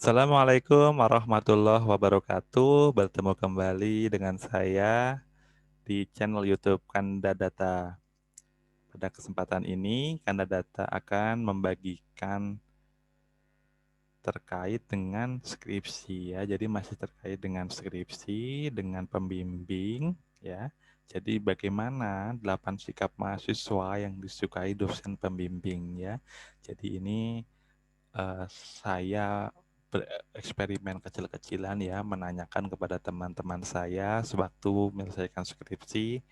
Assalamualaikum warahmatullahi wabarakatuh. Bertemu kembali dengan saya di channel YouTube Kanda Data. Pada kesempatan ini, Kanda Data akan membagikan terkait dengan skripsi ya. Jadi masih terkait dengan skripsi, dengan pembimbing ya. Jadi bagaimana 8 sikap mahasiswa yang disukai dosen pembimbing ya. Jadi ini saya bereksperimen kecil-kecilan ya, menanyakan kepada teman-teman saya sewaktu menyelesaikan skripsi,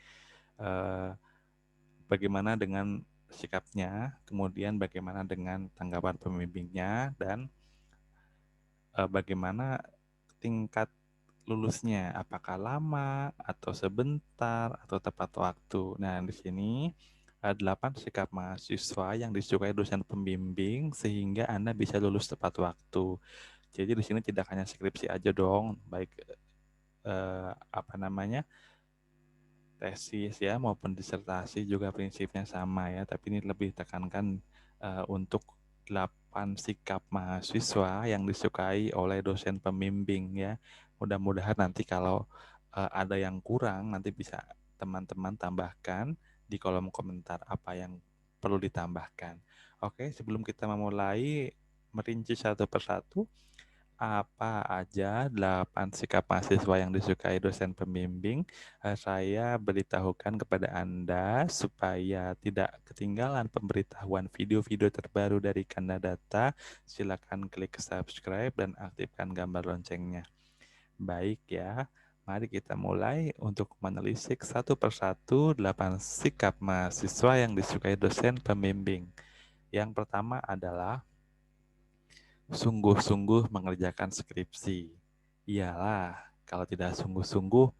bagaimana dengan sikapnya, kemudian bagaimana dengan tanggapan pembimbingnya, dan bagaimana tingkat lulusnya, apakah lama atau sebentar atau tepat waktu. Nah, di sini 8 sikap mahasiswa yang disukai dosen pembimbing sehingga Anda bisa lulus tepat waktu. Jadi di sini tidak hanya skripsi aja dong, baik apa namanya tesis ya maupun disertasi juga prinsipnya sama ya. Tapi ini lebih tekankan untuk 8 sikap mahasiswa yang disukai oleh dosen pembimbing ya. Mudah-mudahan nanti kalau ada yang kurang nanti bisa teman-teman tambahkan di kolom komentar apa yang perlu ditambahkan. Oke, sebelum kita memulai merinci satu persatu, apa aja 8 sikap mahasiswa yang disukai dosen pembimbing, saya beritahukan kepada Anda supaya tidak ketinggalan pemberitahuan video-video terbaru dari Kanda Data. Silakan klik subscribe dan aktifkan gambar loncengnya. Baik ya, mari kita mulai untuk menelisik satu persatu 8 sikap mahasiswa yang disukai dosen pembimbing. Yang pertama adalah sungguh-sungguh mengerjakan skripsi. Iyalah, kalau tidak sungguh-sungguh,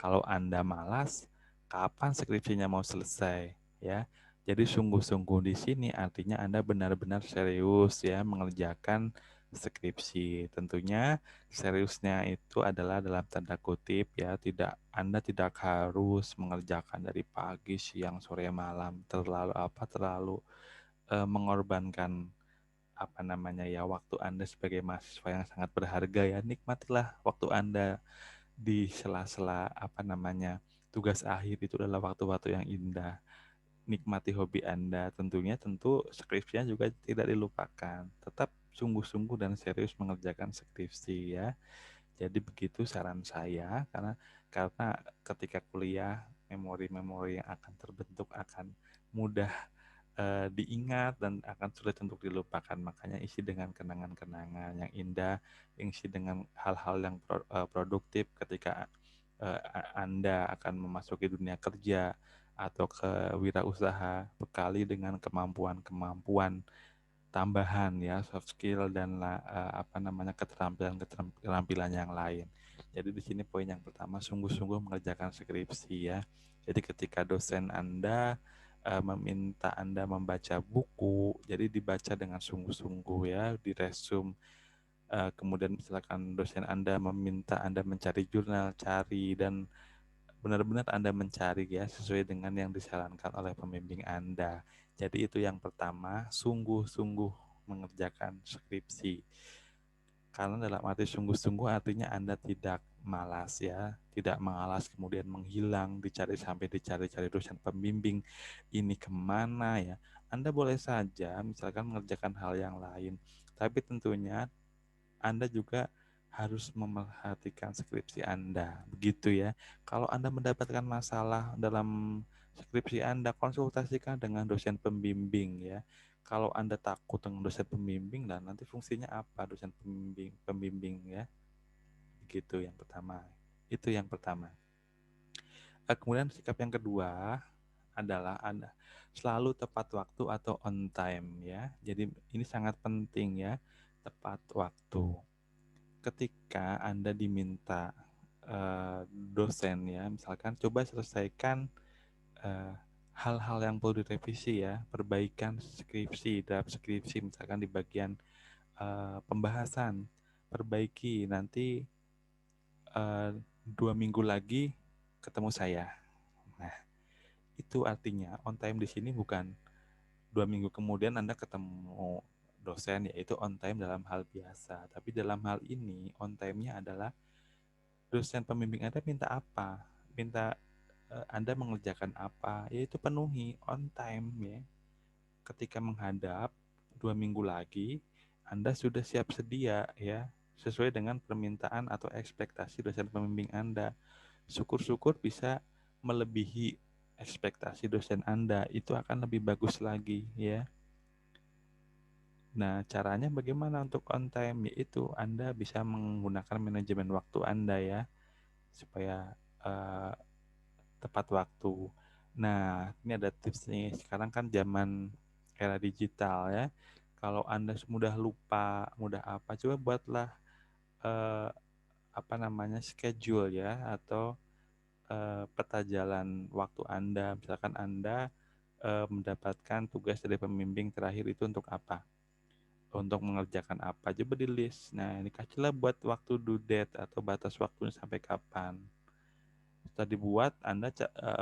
kalau Anda malas, kapan skripsinya mau selesai, ya? Jadi sungguh-sungguh di sini artinya Anda benar-benar serius ya mengerjakan skripsi. Tentunya seriusnya itu adalah dalam tanda kutip ya, Anda tidak harus mengerjakan dari pagi, siang, sore, malam, terlalu mengorbankan waktu Anda sebagai mahasiswa yang sangat berharga ya. Nikmatilah waktu Anda di sela-sela tugas akhir, itu adalah waktu-waktu yang indah. Nikmati hobi Anda, tentu skripsinya juga tidak dilupakan. Tetap sungguh-sungguh dan serius mengerjakan skripsi ya. Jadi begitu saran saya, karena ketika kuliah memori-memori yang akan terbentuk akan mudah diingat dan akan sulit untuk dilupakan. Makanya isi dengan kenangan-kenangan yang indah, isi dengan hal-hal yang produktif ketika Anda akan memasuki dunia kerja atau ke wirausaha, bekali dengan kemampuan-kemampuan tambahan ya, soft skill dan keterampilan yang lain. Jadi di sini poin yang pertama, sungguh-sungguh mengerjakan skripsi ya. Jadi ketika dosen Anda meminta Anda membaca buku, jadi dibaca dengan sungguh-sungguh ya, diresum. Kemudian misalkan dosen Anda meminta Anda mencari jurnal, cari, dan benar-benar Anda mencari ya sesuai dengan yang disarankan oleh pembimbing Anda. Jadi itu yang pertama, sungguh-sungguh mengerjakan skripsi. Karena dalam arti sungguh-sungguh artinya Anda tidak malas ya, tidak mengalas kemudian menghilang, dicari-cari dosen pembimbing ini kemana ya. Anda boleh saja misalkan mengerjakan hal yang lain, tapi tentunya Anda juga harus memerhatikan skripsi Anda, begitu ya. Kalau Anda mendapatkan masalah dalam skripsi Anda, konsultasikan dengan dosen pembimbing ya. Kalau Anda takut dengan dosen pembimbing, dan nanti fungsinya apa dosen pembimbing ya. Begitu yang pertama. Itu yang pertama. Kemudian sikap yang kedua adalah Anda selalu tepat waktu atau on time ya. Jadi ini sangat penting ya, tepat waktu. Ketika Anda diminta dosen ya, misalkan coba selesaikan eh, hal-hal yang perlu direvisi ya, perbaikan skripsi, draft skripsi misalkan di bagian pembahasan, perbaiki nanti 2 minggu lagi ketemu saya. Nah, itu artinya on time di sini bukan 2 minggu kemudian Anda ketemu dosen, yaitu on time dalam hal biasa. Tapi dalam hal ini, on time-nya adalah dosen pembimbing Anda minta apa, minta Anda mengerjakan apa, yaitu penuhi on time ya. Ketika menghadap 2 minggu lagi, Anda sudah siap sedia ya, sesuai dengan permintaan atau ekspektasi dosen pembimbing Anda. Syukur-syukur bisa melebihi ekspektasi dosen Anda, itu akan lebih bagus lagi ya. Nah, caranya bagaimana untuk on time? Yaitu Anda bisa menggunakan manajemen waktu Anda ya, supaya tepat waktu. Nah, ini ada tips nih. Sekarang kan zaman era digital ya. Kalau Anda mudah lupa, mudah apa, coba buatlah eh, apa namanya schedule ya, atau peta jalan waktu Anda. Misalkan Anda mendapatkan tugas dari pembimbing terakhir itu untuk apa? Untuk mengerjakan apa? Coba di list. Nah, ini kasihlah buat waktu due date atau batas waktunya sampai kapan. Setelah dibuat, Anda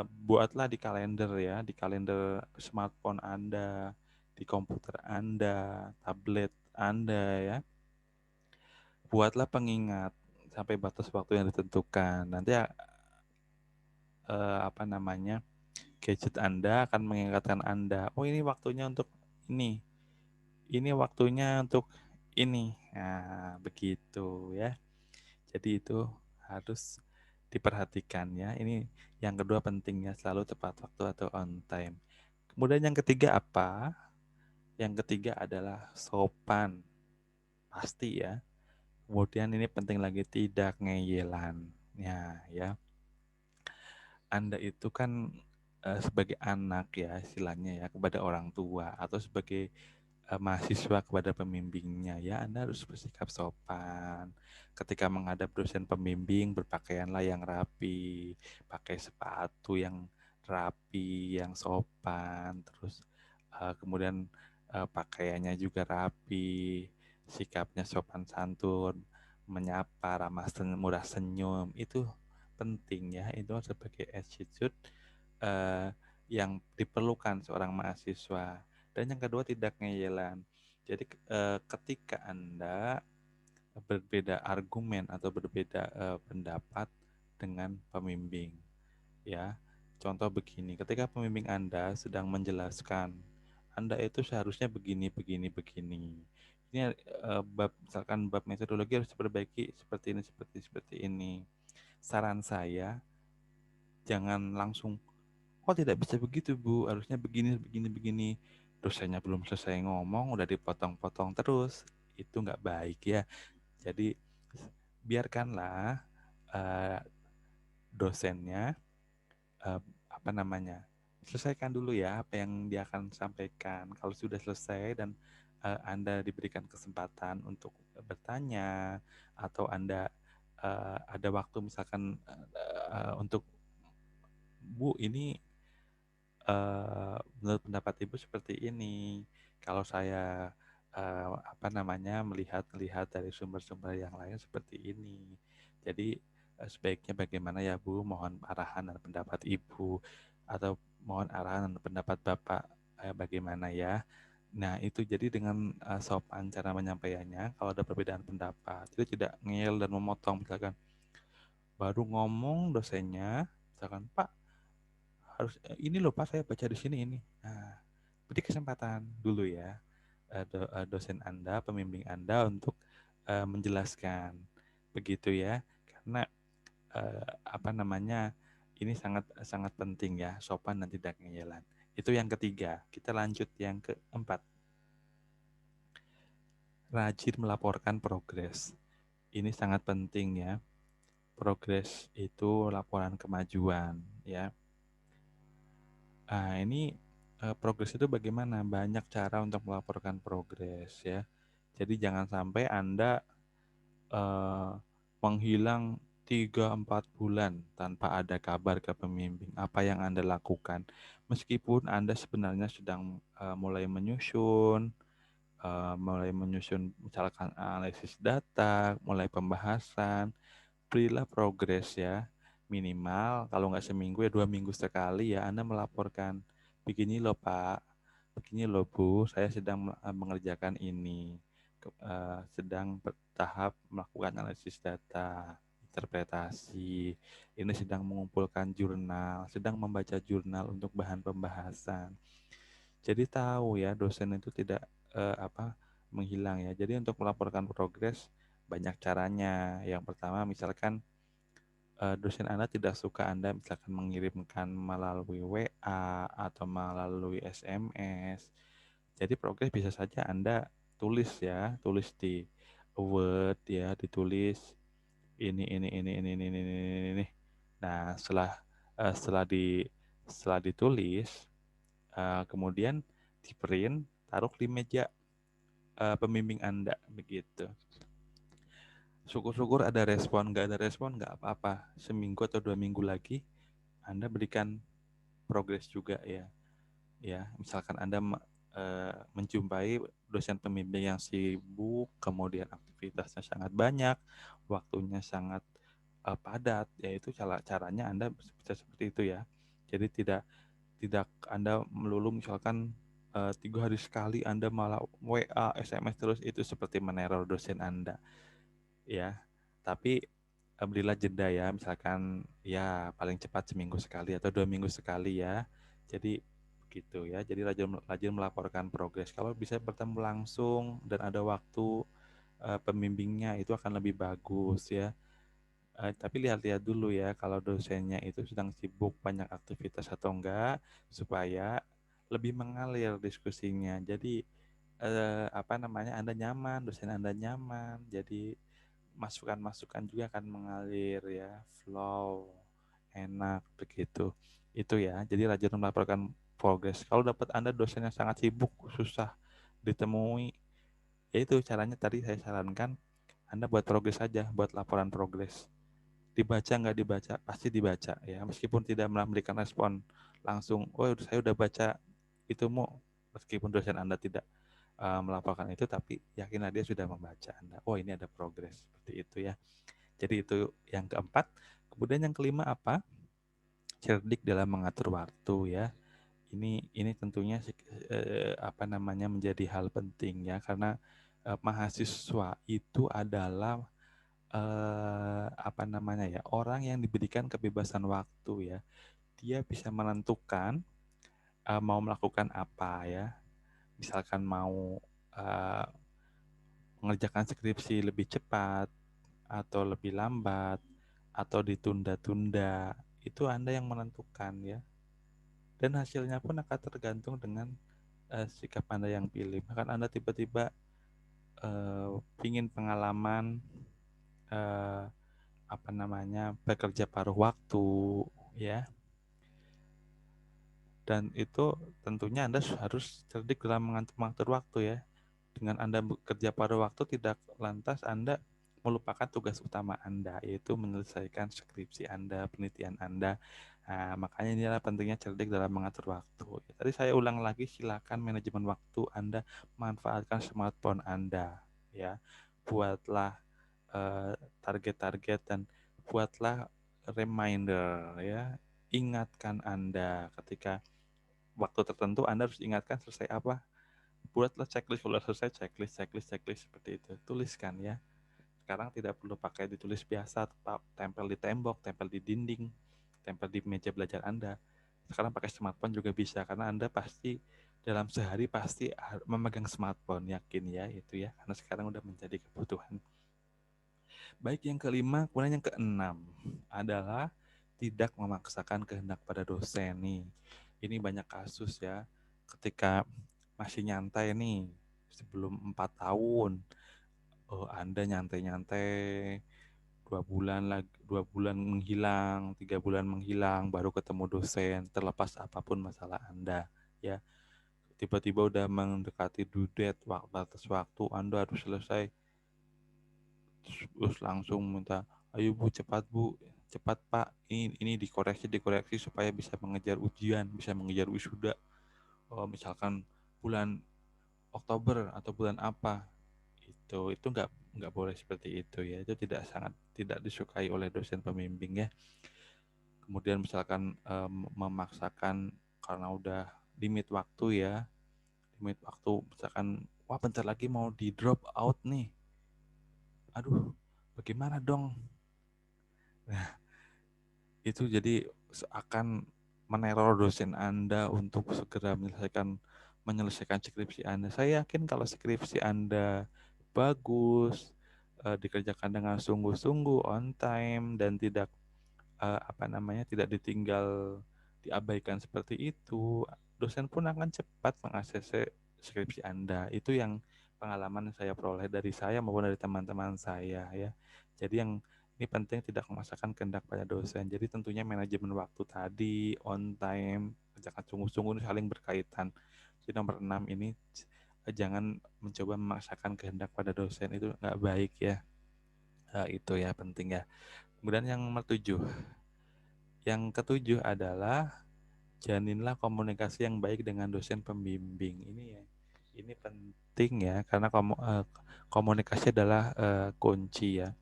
buatlah di kalender ya, di kalender smartphone Anda, di komputer Anda, tablet Anda ya. Buatlah pengingat sampai batas waktu yang ditentukan. Nanti apa namanya, gadget Anda akan mengingatkan Anda, oh ini waktunya untuk ini waktunya untuk ini. Nah, begitu ya. Jadi itu harus diperhatikan ya. Ini yang kedua pentingnya, selalu tepat waktu atau on time. Kemudian yang ketiga apa? Yang ketiga adalah sopan. Pasti ya. Kemudian ini penting lagi, tidak ngeyelan. Ya. Anda itu kan sebagai anak ya istilahnya ya, kepada orang tua, atau sebagai mahasiswa kepada pembimbingnya ya, Anda harus bersikap sopan. Ketika menghadap dosen pembimbing, berpakaianlah yang rapi, pakai sepatu yang rapi, yang sopan, terus kemudian pakaiannya juga rapi, sikapnya sopan santun, menyapa, ramah murah senyum, itu penting ya, itu sebagai attitude eh, yang diperlukan seorang mahasiswa. Dan yang kedua, tidak ngeyelan. Jadi ketika Anda berbeda argumen atau berbeda pendapat dengan pembimbing, ya. Contoh begini, ketika pembimbing Anda sedang menjelaskan, Anda itu seharusnya begini, begini, begini. Ini misalkan bab metodologi harus diperbaiki seperti ini. Saran saya, jangan langsung, oh tidak bisa begitu Bu, harusnya begini, begini, begini. Dosennya belum selesai ngomong, udah dipotong-potong terus. Itu nggak baik ya. Jadi biarkanlah uh, dosennya uh, apa namanya, selesaikan dulu ya apa yang dia akan sampaikan. Kalau sudah selesai dan Anda diberikan kesempatan untuk bertanya, atau Anda ada waktu misalkan untuk, Bu ini menurut pendapat Ibu seperti ini. Kalau saya apa namanya melihat dari sumber-sumber yang lain seperti ini. Jadi sebaiknya bagaimana ya Bu? Mohon arahan dan pendapat Ibu, atau mohon arahan dan pendapat Bapak bagaimana ya. Nah, itu jadi dengan sopan cara menyampaikannya. Kalau ada perbedaan pendapat, itu tidak ngeyel dan memotong. Misalkan baru ngomong dosennya, misalkan Pak, harus ini loh Pak, saya baca di sini ini. Nah, beri kesempatan dulu ya dosen Anda, pembimbing Anda untuk menjelaskan, begitu ya. Karena apa namanya, ini sangat sangat penting ya, sopan dan tidak ngeyelan. Itu yang ketiga. Kita lanjut yang keempat. Rajin melaporkan progres. Ini sangat penting ya. Progres itu laporan kemajuan ya. Nah, ini progres itu bagaimana? Banyak cara untuk melaporkan progres ya. Jadi jangan sampai Anda menghilang 3-4 bulan tanpa ada kabar ke pembimbing apa yang Anda lakukan. Meskipun Anda sebenarnya sedang mulai menyusun misalkan analisis data, mulai pembahasan, berilah progres ya. Minimal kalau nggak seminggu ya 2 minggu sekali ya Anda melaporkan. Begini loh Pak, begini loh Bu, saya sedang mengerjakan ini, sedang bertahap melakukan analisis data, interpretasi, ini sedang mengumpulkan jurnal, sedang membaca jurnal untuk bahan pembahasan. Jadi tahu ya dosen itu tidak menghilang ya. Jadi untuk melaporkan progres banyak caranya. Yang pertama misalkan dosen Anda tidak suka Anda misalkan mengirimkan melalui WA atau melalui SMS. Jadi progres bisa saja Anda tulis ya, tulis di Word ya, ditulis ini. Nah, setelah ditulis, kemudian di print, taruh di meja pembimbing Anda begitu. Syukur-syukur ada respon, nggak ada respon nggak apa-apa. Seminggu atau 2 minggu lagi Anda berikan progres juga ya. Ya, misalkan Anda menjumpai dosen pembimbing yang sibuk, kemudian aktivitasnya sangat banyak, waktunya sangat padat, yaitu caranya Anda bisa seperti itu ya. Jadi tidak Anda melulu misalkan 3 hari sekali Anda malah WA, SMS terus, itu seperti meneror dosen Anda ya. Tapi berilah jeda ya, misalkan ya paling cepat seminggu sekali atau 2 minggu sekali ya. Jadi begitu ya. Jadi rajin melaporkan progres. Kalau bisa bertemu langsung dan ada waktu pembimbingnya itu akan lebih bagus ya. Tapi lihat-lihat dulu ya kalau dosennya itu sedang sibuk banyak aktivitas atau enggak, supaya lebih mengalir diskusinya. Jadi Anda nyaman, dosen Anda nyaman. Jadi masukan-masukan juga akan mengalir ya, flow, enak begitu. Itu ya. Jadi rajin melaporkan progres. Kalau dapat Anda dosennya sangat sibuk, susah ditemui, ya itu caranya tadi saya sarankan Anda buat progres saja, buat laporan progres. Dibaca nggak dibaca, pasti dibaca ya. Meskipun tidak memberikan respon langsung, oh saya udah baca itu meskipun dosen Anda tidak melaporkan itu, tapi yakinlah dia sudah membaca Anda. Oh ini ada progres, seperti itu ya. Jadi itu yang keempat. Kemudian yang kelima apa? Cerdik dalam mengatur waktu ya. Ini tentunya menjadi hal penting ya, karena mahasiswa itu adalah orang yang diberikan kebebasan waktu ya. Dia bisa menentukan mau melakukan apa ya. Misalkan mau uh, mengerjakan skripsi lebih cepat atau lebih lambat atau ditunda-tunda, itu Anda yang menentukan ya. Dan hasilnya pun akan tergantung dengan sikap Anda yang pilih. Bahkan Anda tiba-tiba ingin pengalaman uh, bekerja paruh waktu ya. Dan itu tentunya Anda harus cerdik dalam mengatur waktu ya. Dengan Anda bekerja pada waktu, tidak lantas Anda melupakan tugas utama Anda, yaitu menyelesaikan skripsi Anda, penelitian Anda. Nah, makanya inilah pentingnya cerdik dalam mengatur waktu. Tadi saya ulang lagi, silakan manajemen waktu Anda, manfaatkan smartphone Anda. Ya, buatlah target-target dan buatlah reminder ya. Ingatkan Anda ketika waktu tertentu, Anda harus ingatkan selesai apa. Buatlah checklist, kalau selesai checklist seperti itu. Tuliskan ya. Sekarang tidak perlu pakai ditulis biasa, tempel di tembok, tempel di dinding, tempel di meja belajar Anda. Sekarang pakai smartphone juga bisa, karena Anda pasti dalam sehari pasti memegang smartphone, yakin ya itu ya, karena sekarang udah menjadi kebutuhan. Baik, yang kelima. Kemudian yang keenam adalah tidak memaksakan kehendak pada dosen nih. Ini banyak kasus ya, ketika masih nyantai nih, sebelum 4 tahun, Anda nyantai-nyantai, 2 bulan menghilang, 3 bulan menghilang, baru ketemu dosen, terlepas apapun masalah Anda ya. Tiba-tiba udah mendekati due date, batas waktu, Anda harus selesai, terus langsung minta, ayo Bu, cepat Pak, ini dikoreksi supaya bisa mengejar ujian, bisa mengejar wisuda. Misalkan bulan Oktober atau bulan apa, itu nggak boleh seperti itu ya. Itu tidak disukai oleh dosen pembimbing ya. Kemudian misalkan memaksakan karena udah limit waktu ya, limit waktu, misalkan wah bentar lagi mau di drop out nih, aduh bagaimana dong. Nah, itu jadi akan meneror dosen Anda untuk segera menyelesaikan skripsi Anda. Saya yakin kalau skripsi Anda bagus, dikerjakan dengan sungguh-sungguh, on time, dan tidak tidak ditinggal, diabaikan seperti itu, dosen pun akan cepat mengakses skripsi Anda. Itu yang pengalaman yang saya peroleh dari saya maupun dari teman-teman saya ya. Jadi yang ini penting tidak memaksakan kehendak pada dosen. Jadi tentunya manajemen waktu tadi, on time, kerjakan sungguh-sungguh ini saling berkaitan. Jadi nomor 6 ini jangan mencoba memaksakan kehendak pada dosen, itu nggak baik ya. Itu ya penting ya. Kemudian yang nomor 7. Yang ketujuh adalah jalinlah komunikasi yang baik dengan dosen pembimbing. Ini penting ya, karena komunikasi adalah kunci ya.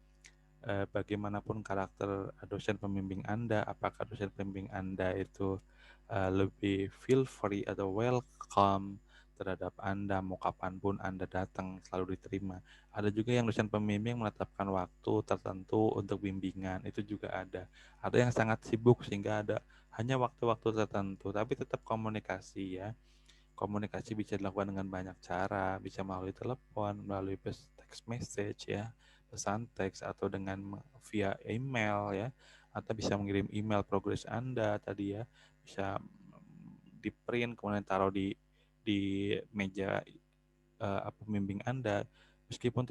Bagaimanapun karakter dosen pembimbing Anda, apakah dosen pembimbing Anda itu lebih feel free atau welcome terhadap Anda, mau kapanpun Anda datang selalu diterima. Ada juga yang dosen pembimbing menetapkan waktu tertentu untuk bimbingan, itu juga ada. Ada yang sangat sibuk sehingga ada hanya waktu-waktu tertentu, tapi tetap komunikasi ya. Komunikasi bisa dilakukan dengan banyak cara, bisa melalui telepon, melalui text message ya, pesan teks, atau dengan via email ya, atau bisa mengirim email progres Anda tadi ya, bisa di print kemudian taruh di meja pembimbing Anda. Meskipun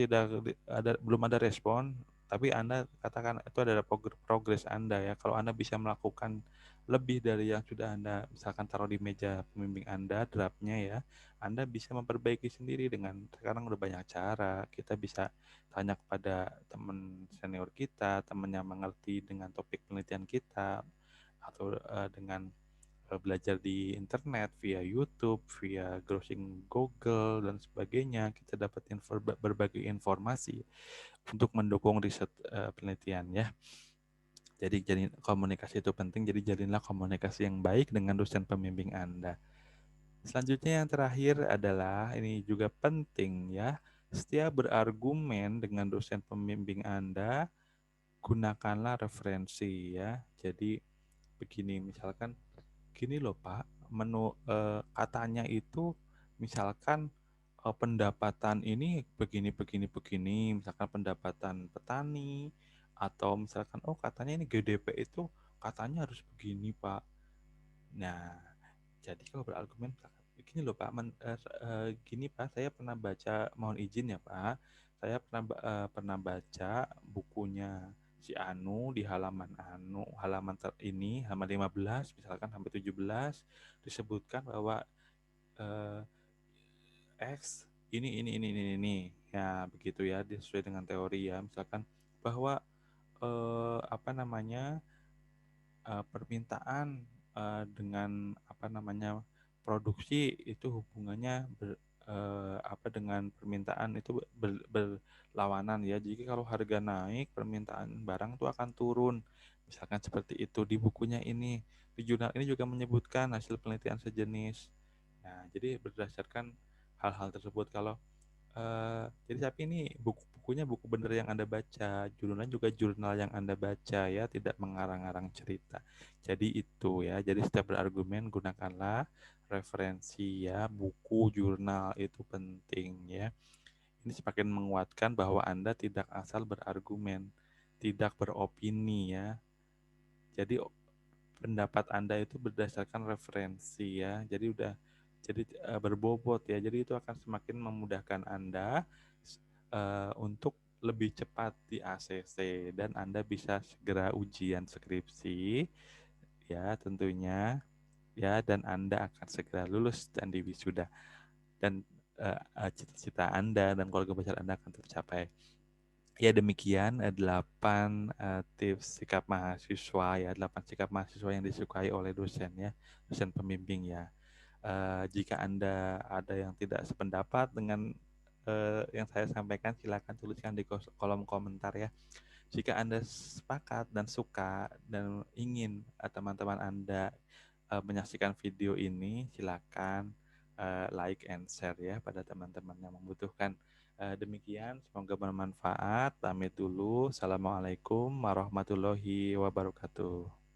belum ada respon, tapi Anda katakan itu adalah progres Anda ya. Kalau Anda bisa melakukan lebih dari yang sudah Anda misalkan taruh di meja pembimbing Anda, draftnya ya, Anda bisa memperbaiki sendiri dengan sekarang udah banyak cara. Kita bisa tanya kepada teman senior kita, teman yang mengerti dengan topik penelitian kita, atau dengan belajar di internet via YouTube, via browsing Google dan sebagainya. Kita dapat berbagai informasi untuk mendukung riset penelitian ya. Jadi komunikasi itu penting, jadi jalinlah komunikasi yang baik dengan dosen pembimbing Anda. Selanjutnya yang terakhir adalah, ini juga penting ya, setiap berargumen dengan dosen pembimbing Anda, gunakanlah referensi ya. Jadi begini, misalkan gini loh Pak, katanya itu misalkan pendapatan ini begini, misalkan pendapatan petani, atau misalkan oh katanya ini GDP itu katanya harus begini Pak. Nah, jadi kalau berargumen gini loh Pak, gini Pak, saya pernah baca, mohon izin ya Pak, saya pernah baca bukunya si Anu di halaman 15 misalkan sampai 17, disebutkan bahwa eh, X ini ya begitu ya, sesuai dengan teori ya, misalkan bahwa permintaan dengan produksi itu hubungannya dengan permintaan itu berlawanan ya. Jadi kalau harga naik, permintaan barang itu akan turun. Misalkan seperti itu di bukunya ini. Di jurnal ini juga menyebutkan hasil penelitian sejenis. Nah, jadi berdasarkan hal-hal tersebut, kalau jadi tapi ini bukunya buku bener yang Anda baca, jurnalnya juga jurnal yang Anda baca ya, tidak mengarang-arang cerita. Jadi itu ya, jadi setiap berargumen gunakanlah referensi ya, buku, jurnal, itu penting ya. Ini semakin menguatkan bahwa Anda tidak asal berargumen, tidak beropini ya. Jadi pendapat Anda itu berdasarkan referensi ya. Jadi berbobot ya. Jadi itu akan semakin memudahkan Anda untuk lebih cepat di ACC, dan Anda bisa segera ujian skripsi ya tentunya ya, dan Anda akan segera lulus dan diwisuda, dan cita-cita Anda dan keluarga besar Anda akan tercapai. Ya demikian 8 tips sikap mahasiswa ya, 8 sikap mahasiswa yang disukai oleh dosen ya, dosen pembimbing ya. Jika Anda ada yang tidak sependapat dengan yang saya sampaikan, silakan tuliskan di kolom komentar ya. Jika Anda sepakat dan suka dan ingin teman-teman Anda menyaksikan video ini, silakan like and share ya pada teman-teman yang membutuhkan. Demikian, semoga bermanfaat. Pamit dulu. Assalamualaikum warahmatullahi wabarakatuh.